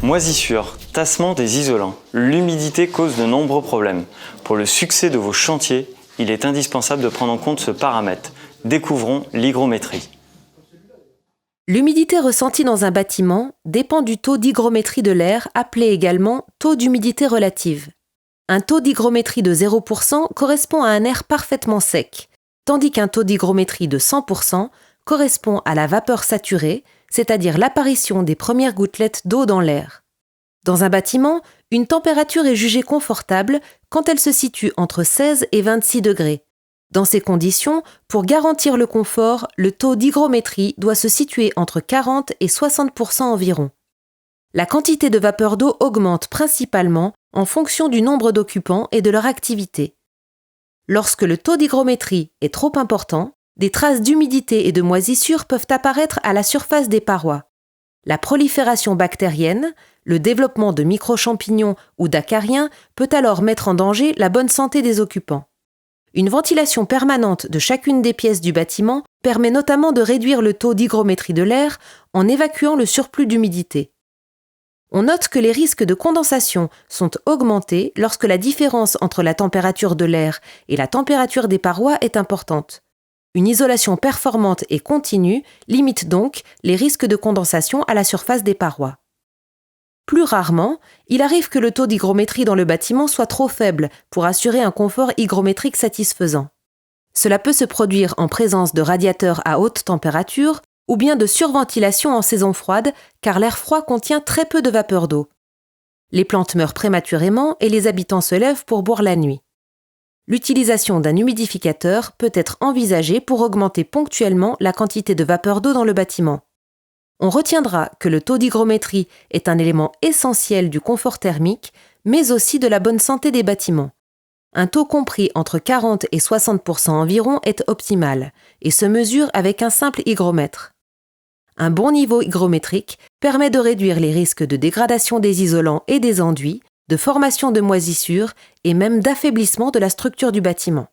Moisissure, tassement des isolants. L'humidité cause de nombreux problèmes. Pour le succès de vos chantiers, il est indispensable de prendre en compte ce paramètre. Découvrons l'hygrométrie. L'humidité ressentie dans un bâtiment dépend du taux d'hygrométrie de l'air, appelé également taux d'humidité relative. Un taux d'hygrométrie de 0% correspond à un air parfaitement sec, tandis qu'un taux d'hygrométrie de 100% correspond à la vapeur saturée, c'est-à-dire l'apparition des premières gouttelettes d'eau dans l'air. Dans un bâtiment, une température est jugée confortable quand elle se situe entre 16 et 26 degrés. Dans ces conditions, pour garantir le confort, le taux d'hygrométrie doit se situer entre 40 et 60% environ. La quantité de vapeur d'eau augmente principalement en fonction du nombre d'occupants et de leur activité. Lorsque le taux d'hygrométrie est trop important, des traces d'humidité et de moisissure peuvent apparaître à la surface des parois. La prolifération bactérienne, le développement de microchampignons ou d'acariens peut alors mettre en danger la bonne santé des occupants. Une ventilation permanente de chacune des pièces du bâtiment permet notamment de réduire le taux d'hygrométrie de l'air en évacuant le surplus d'humidité. On note que les risques de condensation sont augmentés lorsque la différence entre la température de l'air et la température des parois est importante. Une isolation performante et continue limite donc les risques de condensation à la surface des parois. Plus rarement, il arrive que le taux d'hygrométrie dans le bâtiment soit trop faible pour assurer un confort hygrométrique satisfaisant. Cela peut se produire en présence de radiateurs à haute température ou bien de surventilation en saison froide car l'air froid contient très peu de vapeur d'eau. Les plantes meurent prématurément et les habitants se lèvent pour boire la nuit. L'utilisation d'un humidificateur peut être envisagée pour augmenter ponctuellement la quantité de vapeur d'eau dans le bâtiment. On retiendra que le taux d'hygrométrie est un élément essentiel du confort thermique, mais aussi de la bonne santé des bâtiments. Un taux compris entre 40 et 60% environ est optimal et se mesure avec un simple hygromètre. Un bon niveau hygrométrique permet de réduire les risques de dégradation des isolants et des enduits, de formation de moisissures et même d'affaiblissement de la structure du bâtiment.